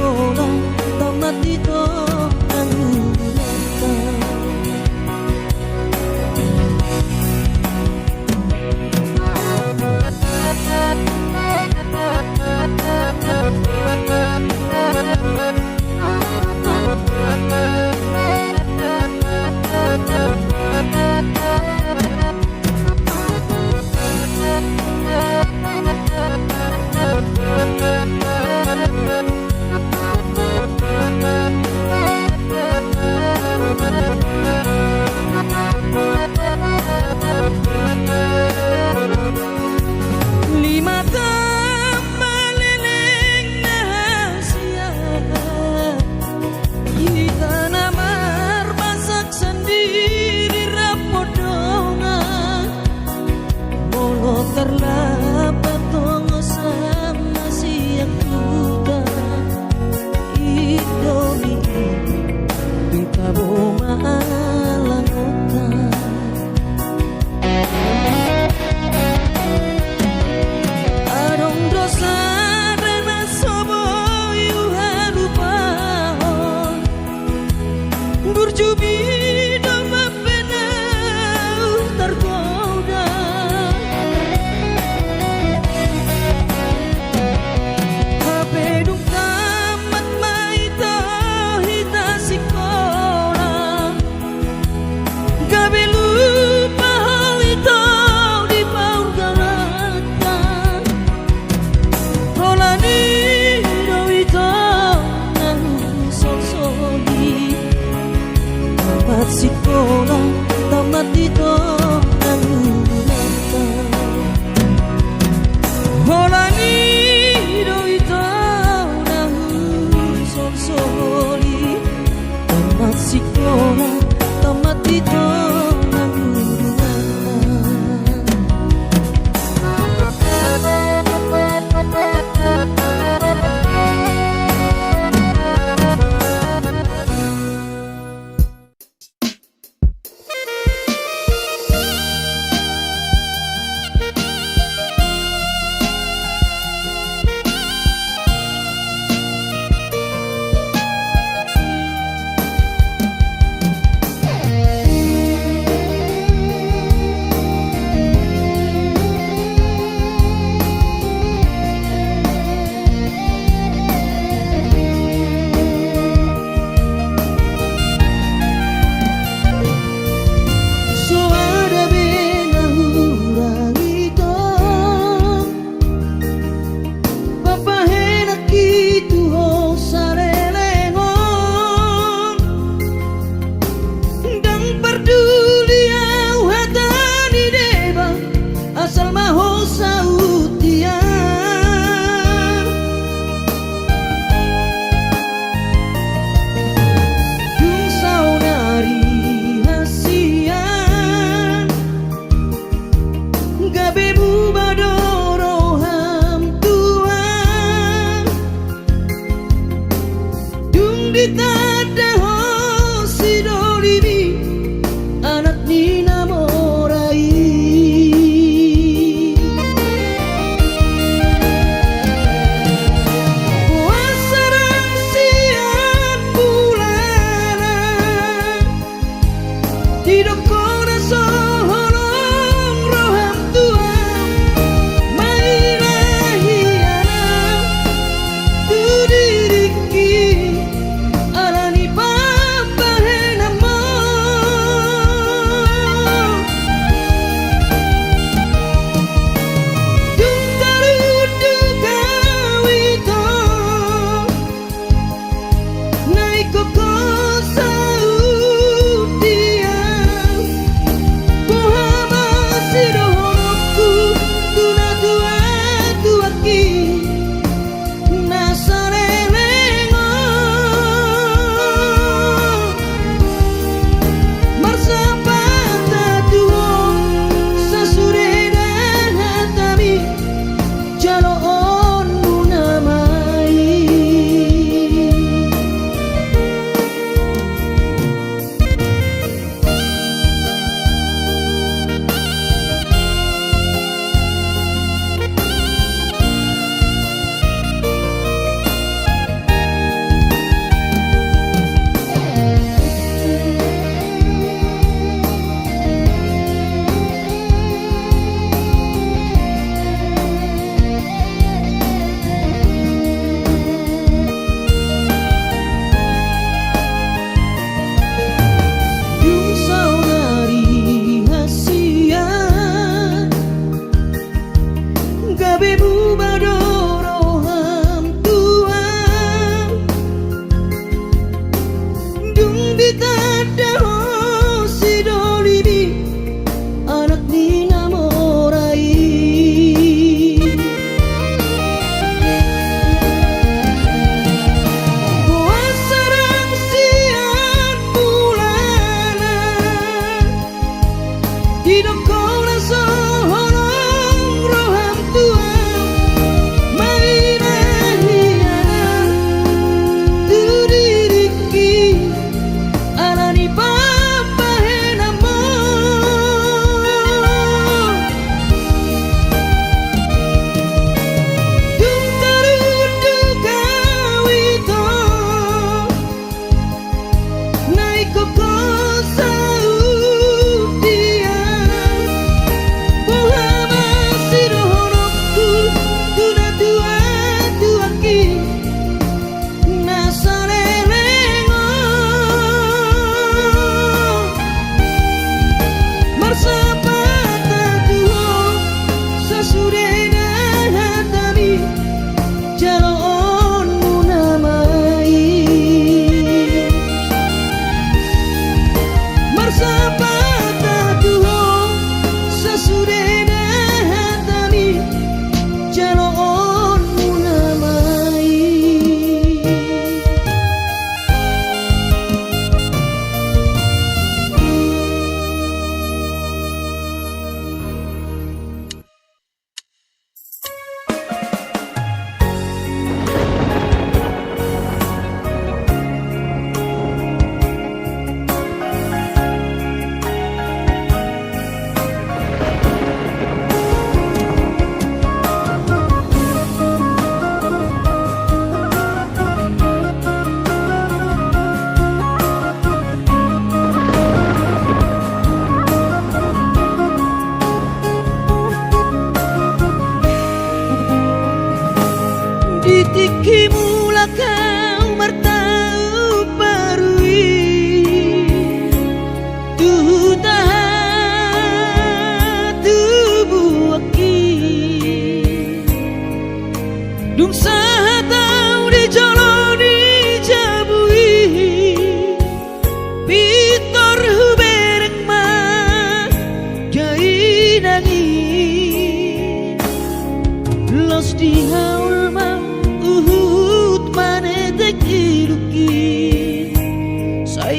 sekolah tamat itu sekolah tamat itu holani do itu sonsori tamat sekolah tamat itu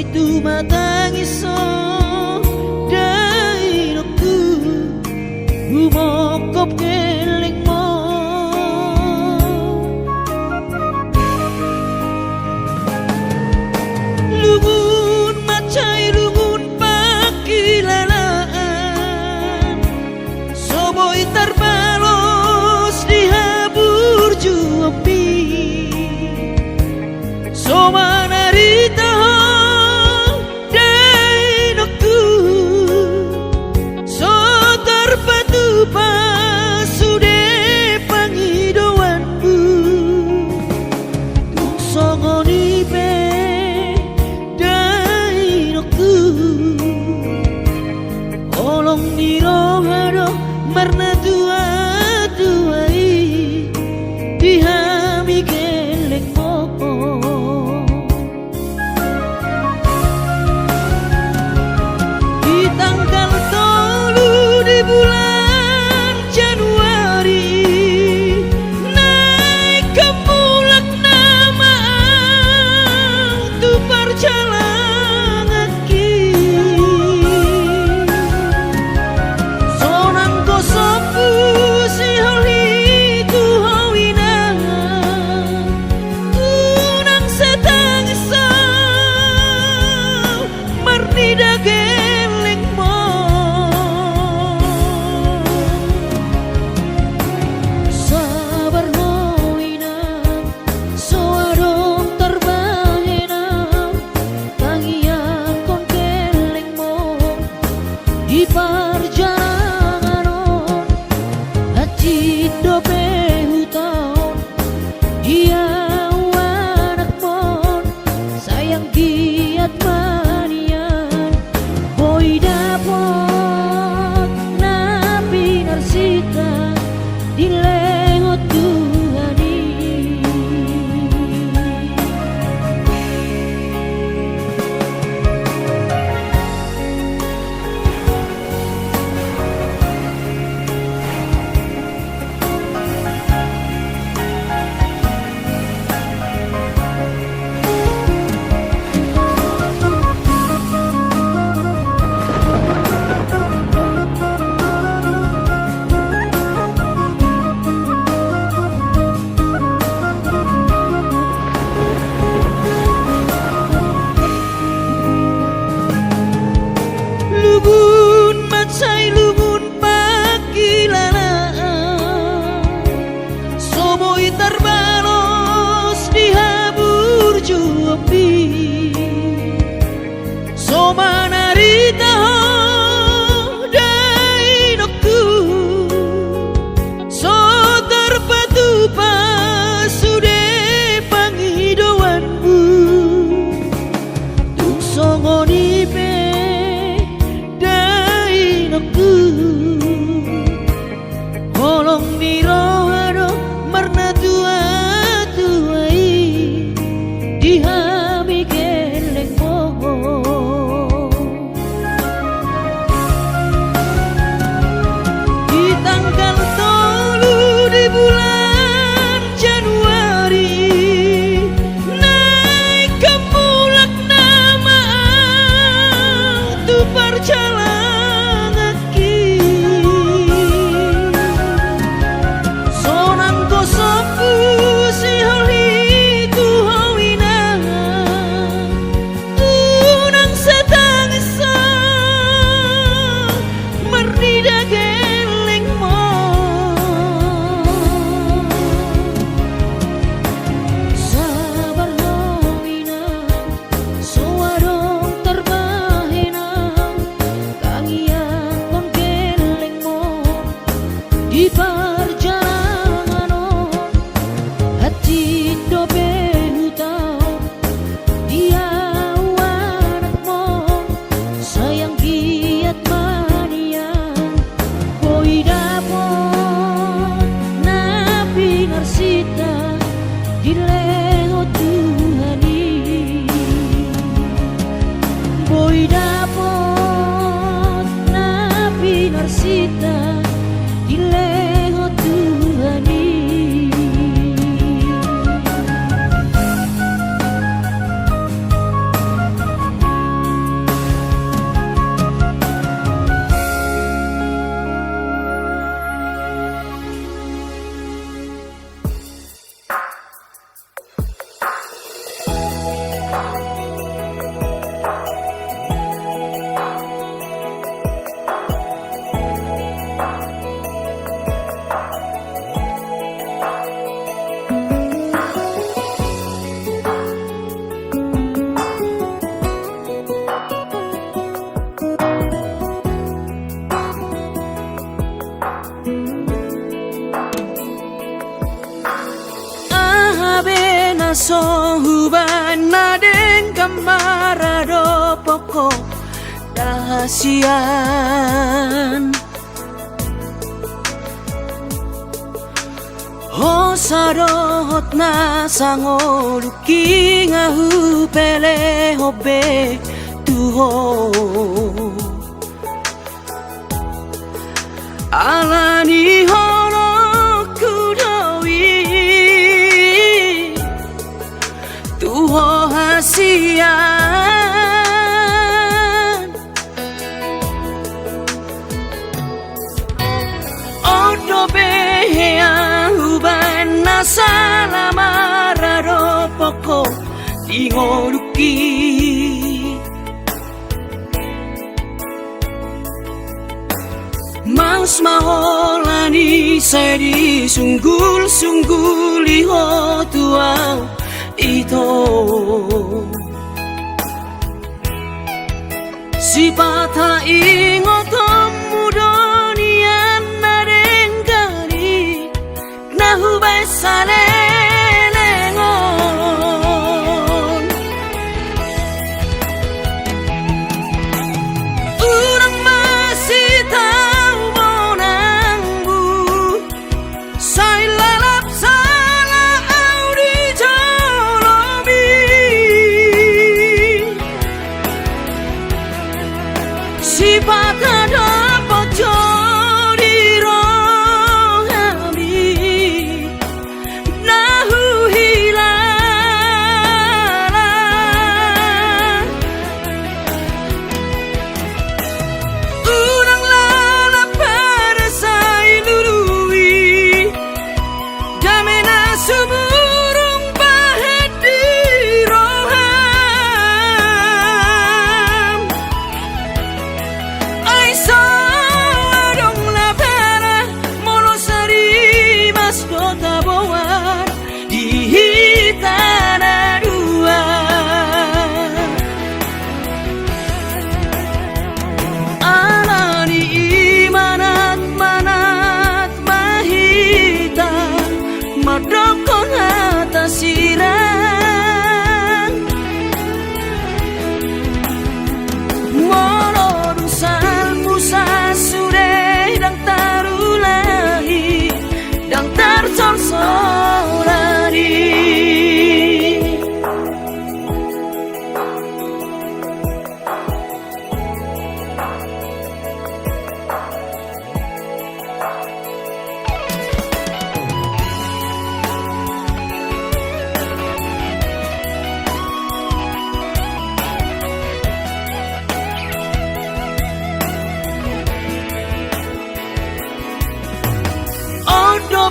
itu matangiso dainoku umokop keling mo lungun macai lungun pakilalaan soboi terbalos dihabur juopi somana rita dainoku so terpatu pasude pangidoanku tung songoni pe dainoku olong nirohado marna dua duai dihami geleng mo di tanggal 3 di bulan Januari naik ke mulak nama tu perjalanan ki sonang kosoku si holi ku hawina tunang setangisa marnida geleng mo sabar hoina soarong terbahena tangian kon geleng mo di perjalanan hati dope hutaon dia anak mon sayang giat manian boy dapot napi narsita di lengot Tuhani lungun macai lungun pakilalaan soboi terbalos dihabur juopi somana rita dainoku so terpatu pasude pangidoanmu tung songoni pe dainoku holong nirohado marna tua tuai dihami geleng mo kasihan. Hosarohot na sangoruki ngahu pele hobe tuho alani horo kudoi tuho hasian odo behea huban salamara poko ingoruki Mas maholani seri sunggul liho tuau ito si patah ingotom mudonian narengkari nahu besale si patah dapat jodi rohami nahu hilang urang lala pada sai lului damena suburung bahet di roham Madokon atas sirang Monodusan musa sudah dang tarulahi dang tarsorsorari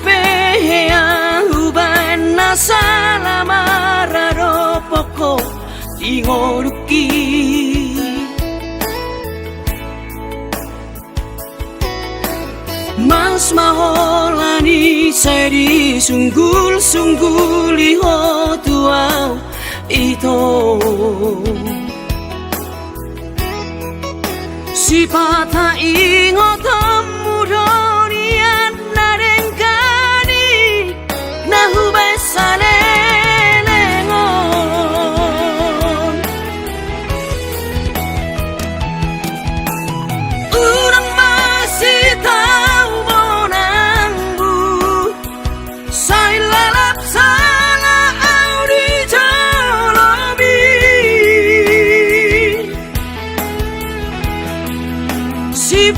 behea huban salamara poko ingoruki Mas maholani seri sunggul liho tuau ito si patah ingotom mudonian nahu besale lengon urang masih tahu monangbu sai lalap sana audi jolobi si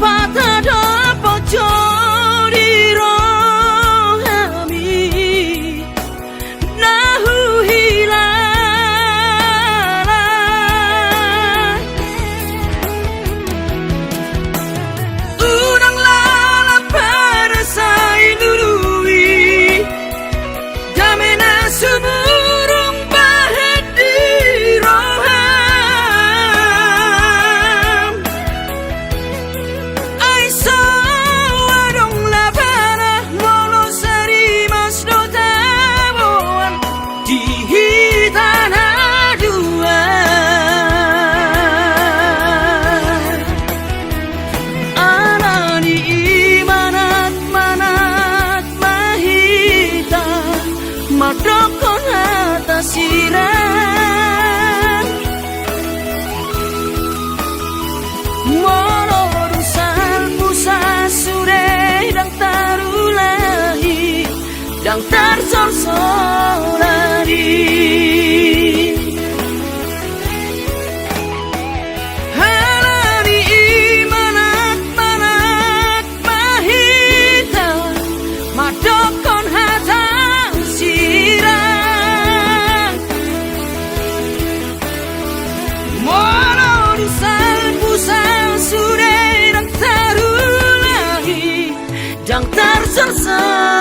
dang tersorsolari halani imanak mahita madokon hatang sirang moro dusal pusal surerang tarulahi dang tersorsolari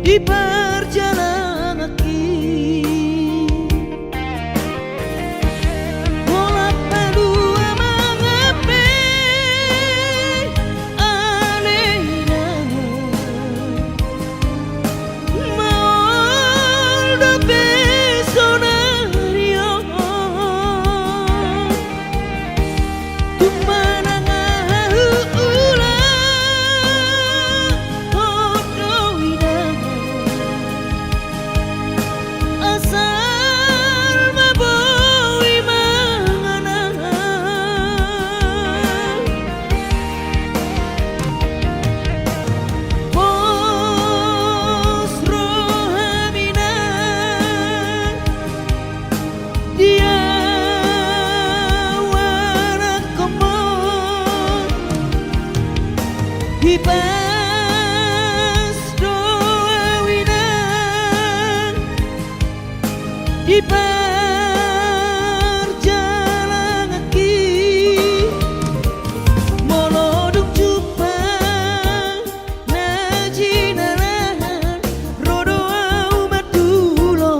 di perjalanan kaki bola palua mengape anehna molda pesonario tumanang ula Ipas doa winang di perjalanan kaki molodung jupang najinaran rodo umat dulo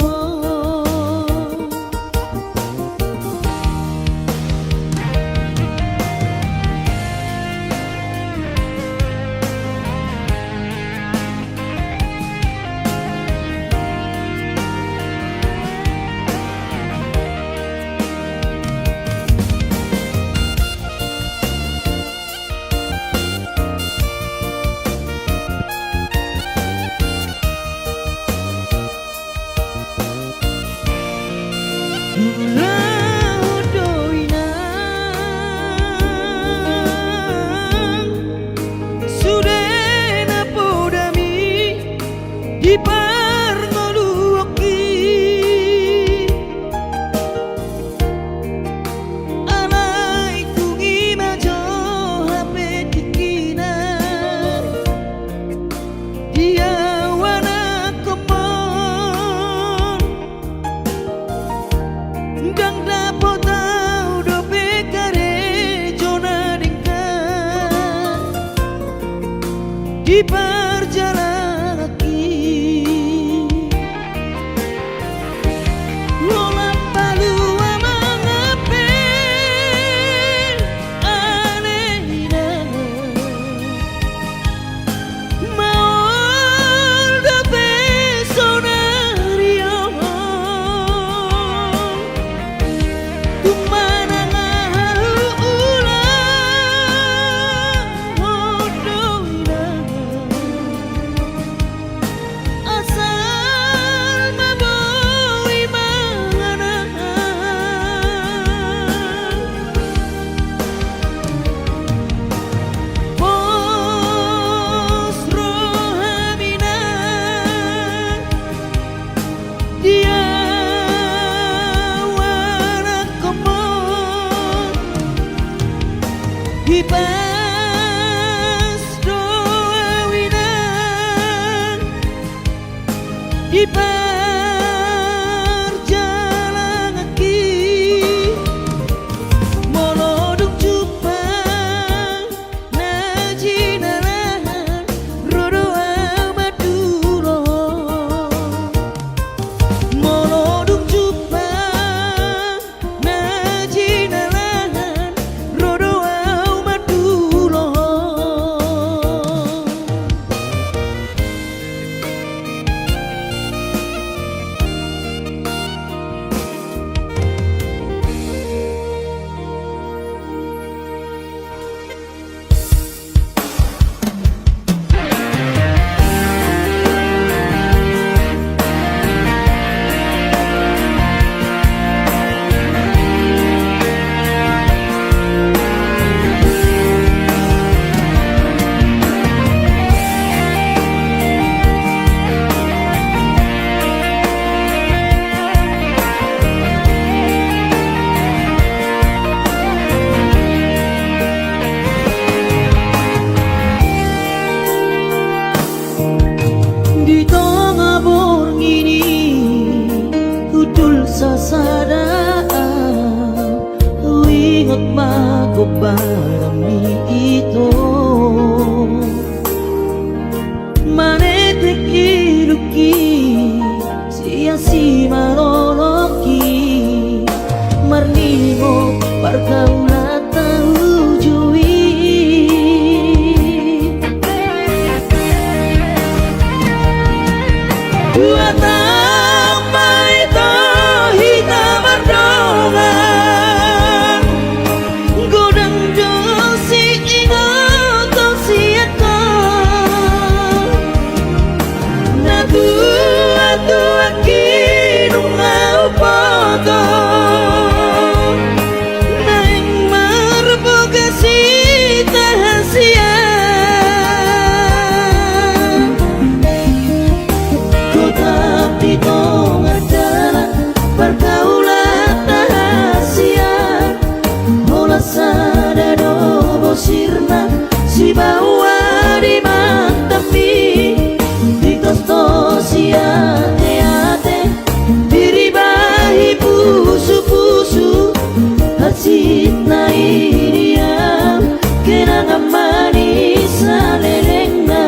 Dang dapat tahu do pekare jona dingkan di perjalanan kaki moloduk Jepang najinalan rodoa maduro moloduk Jepang najinalan rodoa maduro. Di tengah borng ini kudul sasada ingat mako parami itu manetek iluki sia-sia maroloki marnimo pergaulan tahu jui. Dua tambah itu hitam berdongan godang dosi ingat siapa na tua kinung ngau poto naing marbogasi tahasia di tengah jalan pergaulan rahasia bola sadado bosirna si bawa di mantami di kostosia teate diribahi pusu-pusu hasit na iriam kenangan manis alelengna.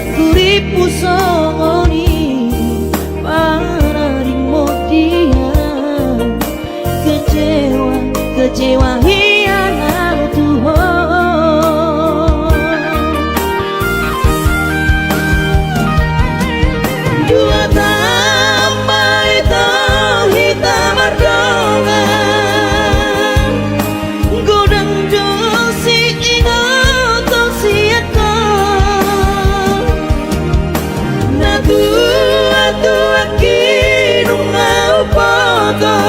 Kuripu songoni pararing modian kecewa hianat Tuhan. Dua tambah itu hitam berdongan godang dosi ingat siapa tua kinung ngau poto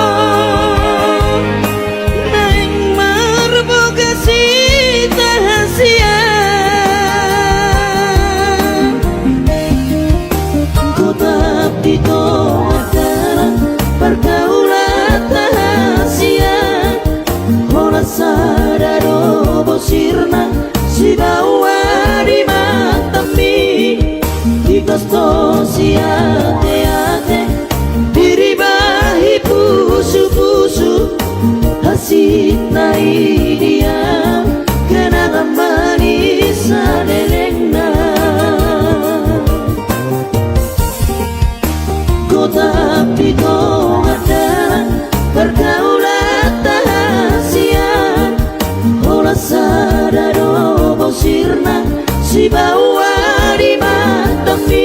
naing marbogasi tahasia kota di tengah jalan pergaulan rahasia bola sadado bosirna si bawa di mantami di kostosia teate diribahi pusu-pusu hasit na iriam kenangan manis alelengna. Kota di tengah jalan pergaulan rahasia bola sadado bosirna si bawa di mantami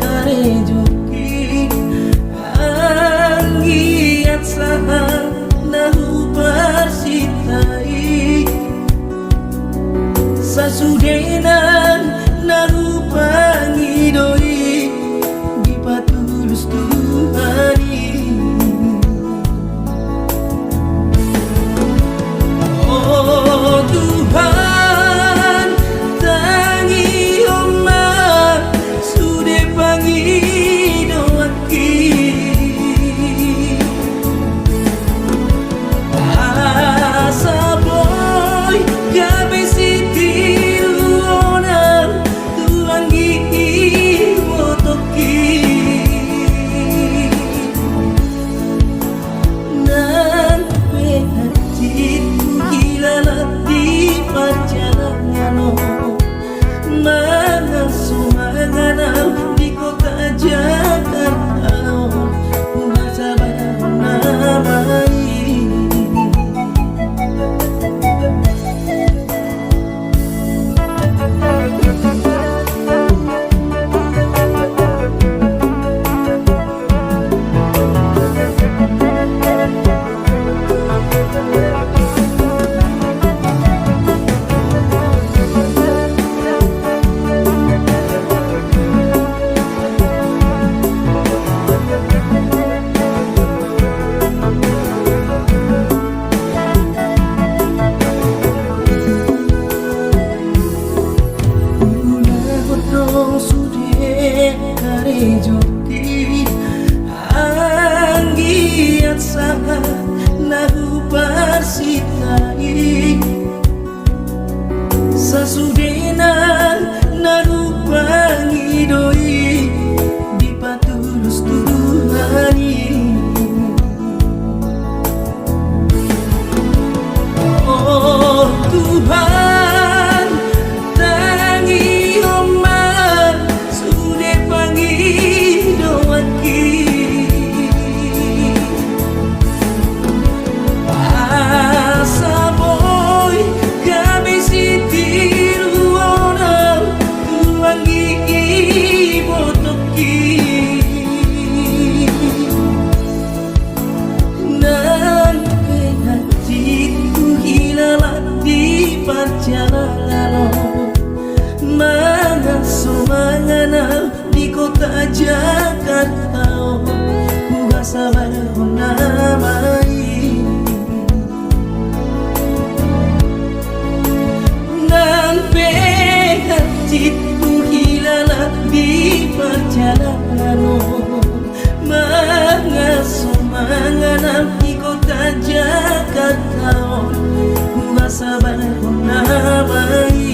kare joki anggiat saha nahu persitai sasudenan nahu pangidoi dipatulus Tuhani. Oh Tuhan tangi omah sude pangidoaki asa boy gabe siti luona tuangi wotoki nan penhati di perjalanan mana sumanganal di kota Jakarta masa namai joki anggiat saha nahu persitai sasudenan nahu pangidoi dipatulus Tuhani. Oh Tuhan tangi omah sude pangidoaki asa boy gabe siti luona tuangi botoki nan penhati hilala di perjalanan mana sumangana di kota Jakarta kuasa namai nan penhati hilala di perjalanan mana sumangana di kota Jakarta kuasa namai.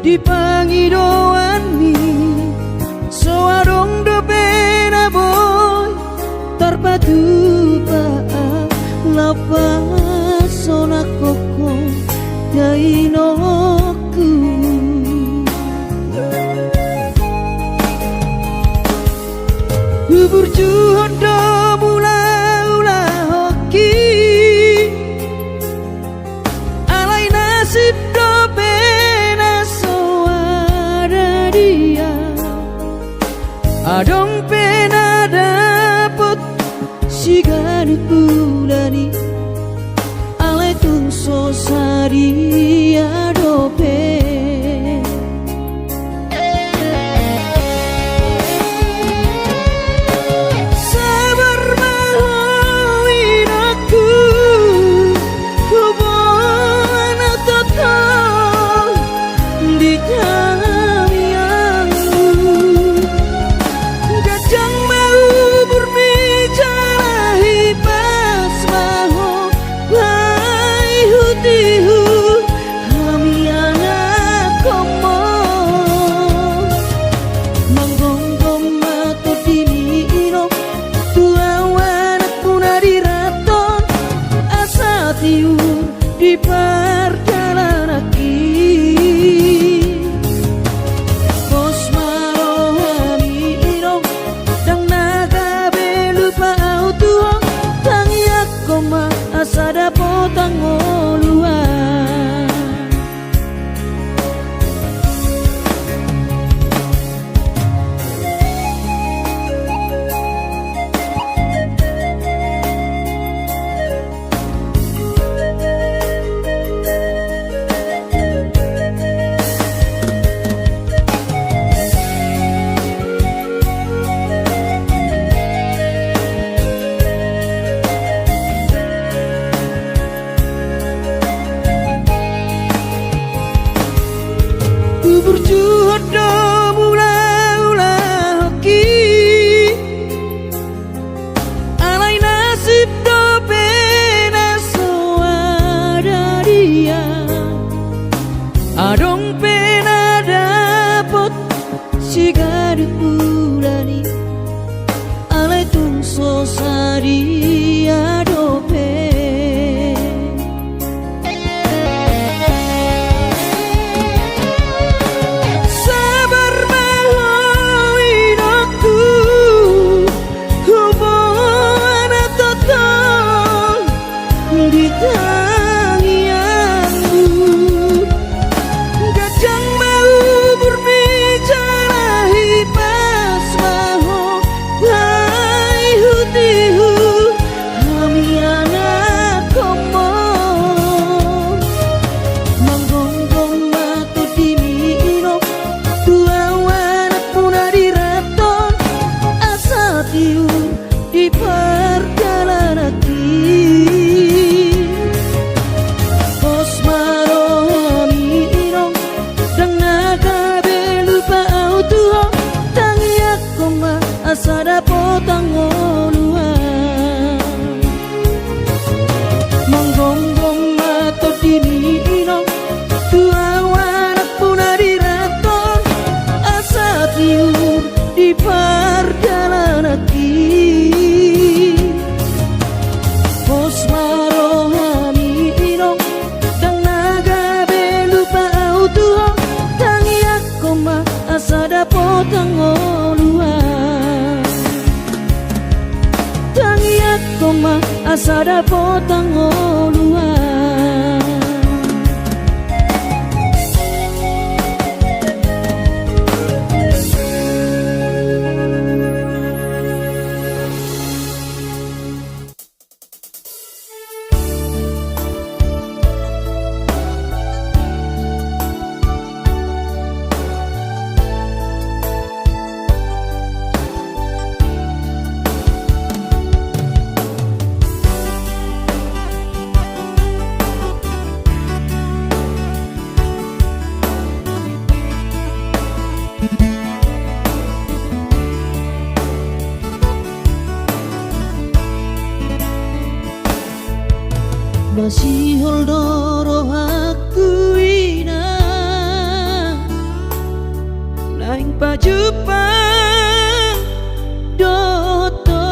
Di pangidoani soarong do pena boy terpadu paa lapa sona koko dainoku bubur juhon do mula hoki alai nasib do adong pena dapet sigani bulani ale tung sosari adope sabar mahoin aku asa dapat ngoluan. Berjuang mula-mula hoki alai nasib do pena soada dia adong pena dapot sigari ulani alai tung sosari adope. Di perjalanan Bos marohami inong dang nagabelupa autuho tangi ako asa dapat ngoluan. Manggonggong mato dini inong tuawan ako na diraton asa tiur di perjalanan Bos marohami inong dang nagabelupa autuho tangi ako asa dapat ngoluan. Tangi ako asa dapat ngoluan. Masih holdoro aku ina naing pajupang doto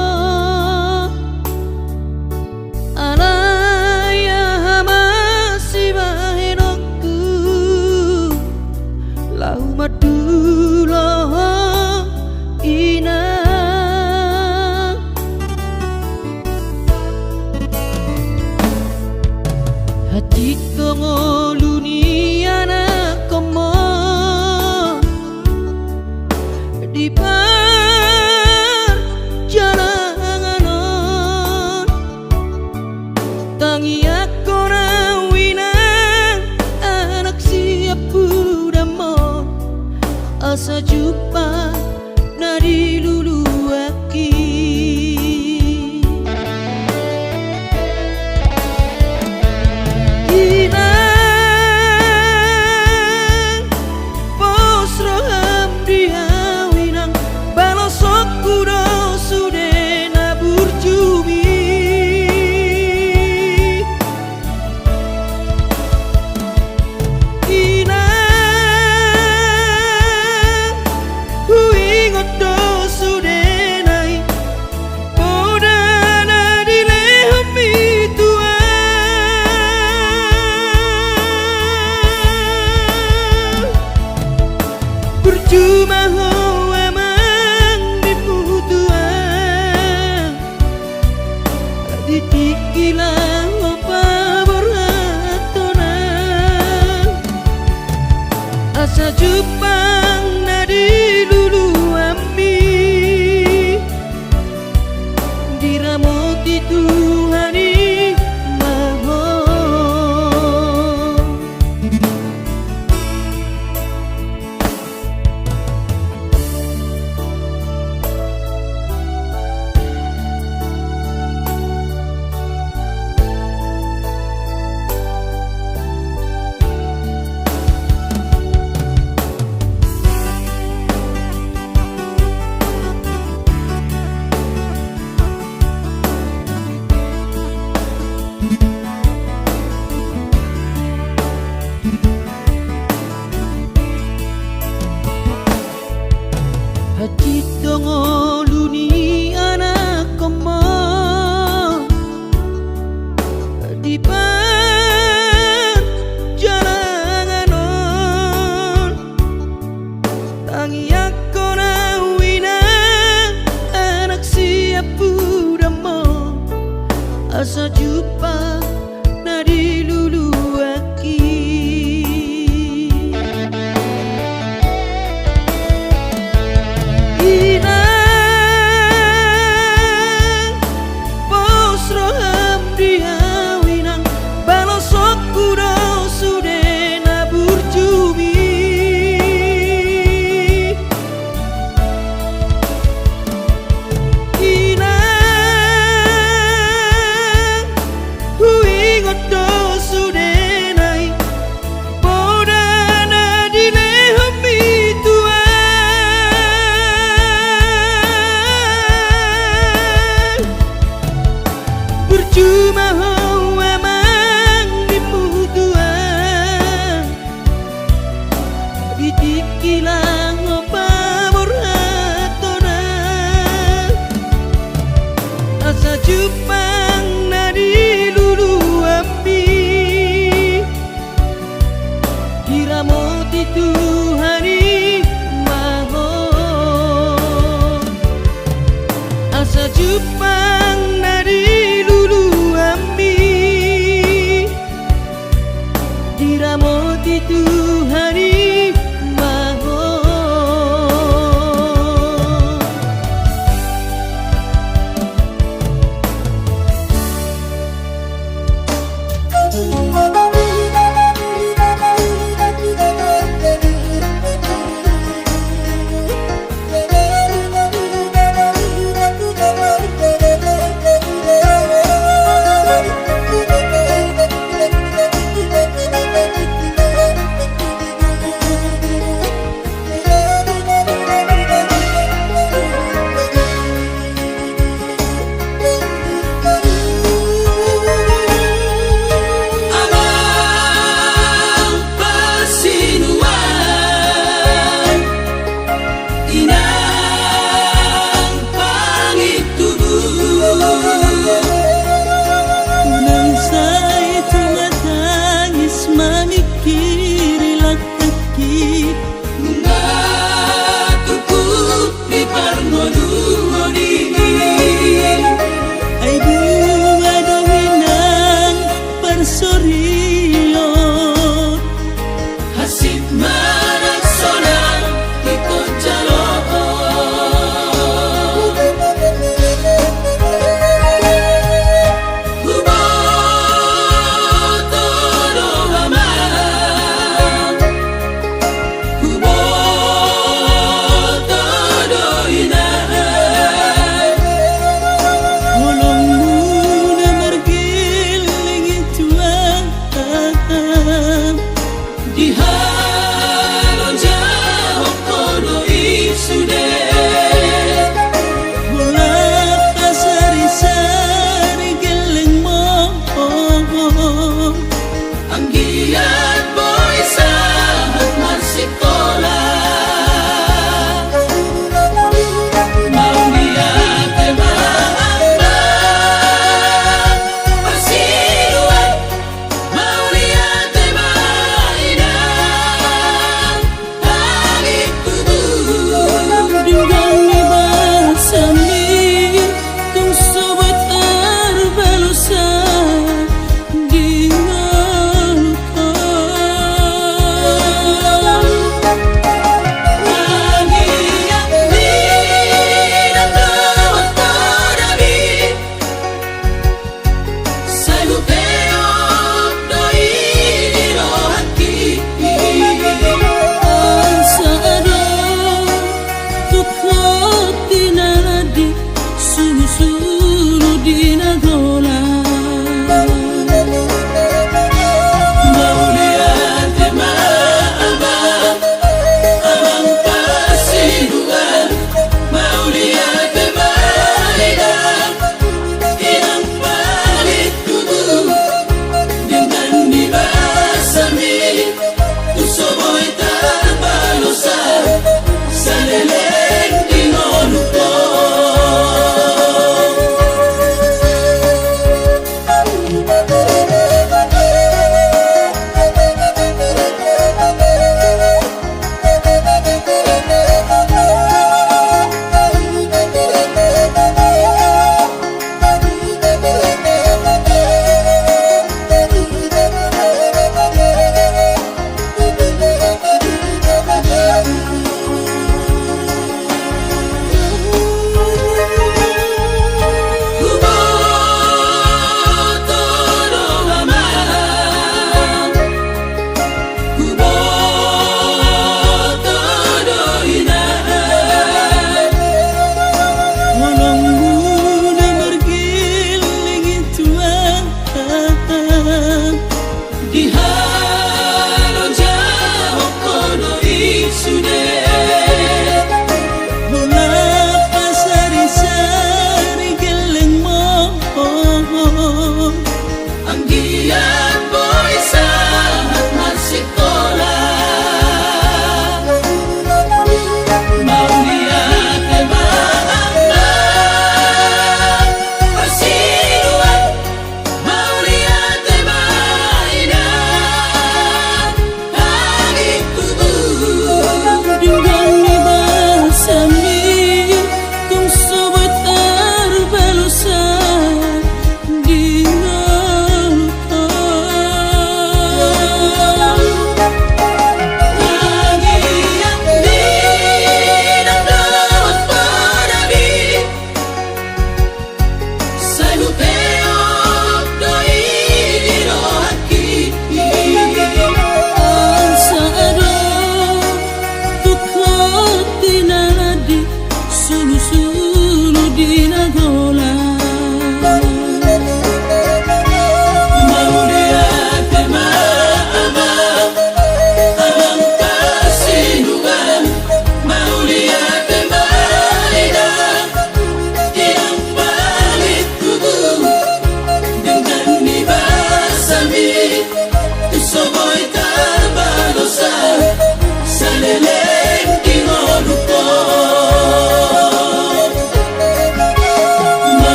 alaya masih bahenokku lau madulo ina hati kongoluni anak komo di perjalanan tangi aku nawinang anak siap budamon asa jumpa nadi lulu aki. Cuma hoa mang diputuan ditikilang asa Jepang nadi lulu ami diramoti Tuhani maho hati dongo luni anak koma di pan jalanganon tangi aku nawina anak siap budamo asa Jepang nadi lulu aki percuma ho emang dimutuan ditikilang pamor hatona asa Jepang nadi lulu ami diramoti Tuhani maho asa Jepang nadi lulu ami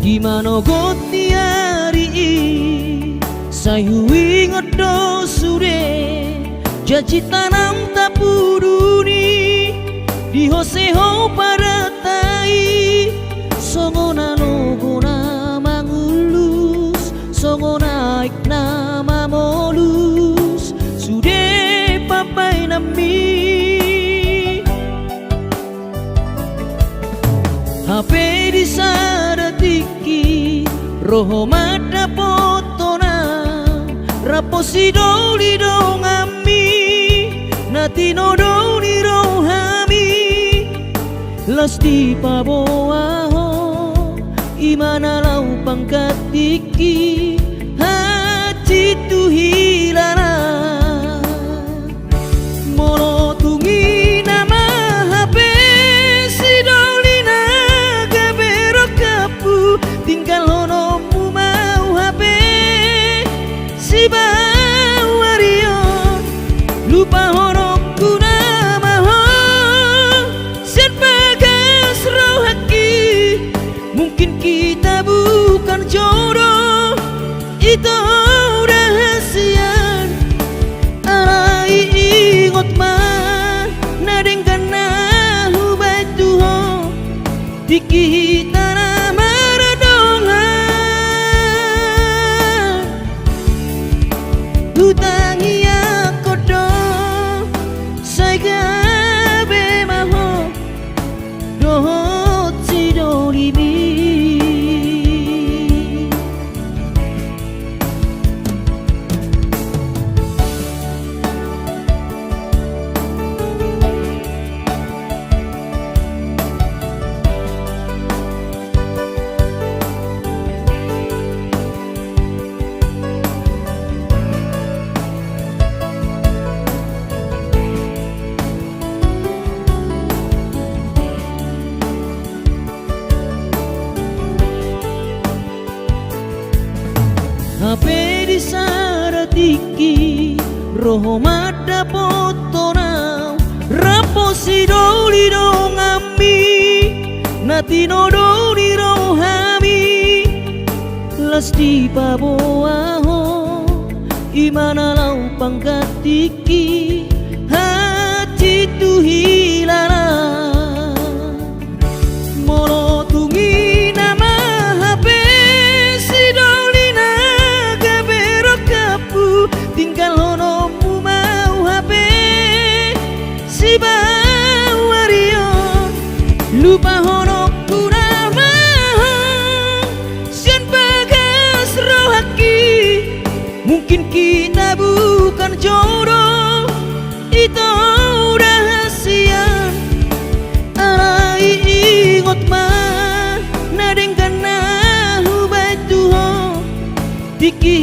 di mana gotiari sayui ngodo sure janji tanam tapuruni di hoseho paratai songona logona mangulus songona ikna molus sude papai nami HP di sadatiki roho mata potona raposi doli dongami nati nodoni rohami lasti paboaho imana lau pangkatiki hati tu hilala molo tungi nama HP si doli naga berokapu tinggal honomu mau HP si bawario lupa horokku nama ho sen bagas rohaki mungkin kita bukan jodoh itu rahasian arai ingot mah nadengkan nahu batuho diki tanah maradongan hutangi akodo saigabe maho dohot sidolibi HP di saratiki roho mata potona raposi doli dongami nati nodoni rohami lasti paboaho imana lau pangkatiki hati tu hilala molo tungi nama HP si doli naga berokapu tinggal honomu mau HP si bawario lupa honokku nama sian bagas rohaki mungkin kita bukan jodoh itu rahasian arai ingot mah nadengkan nahu batuho diki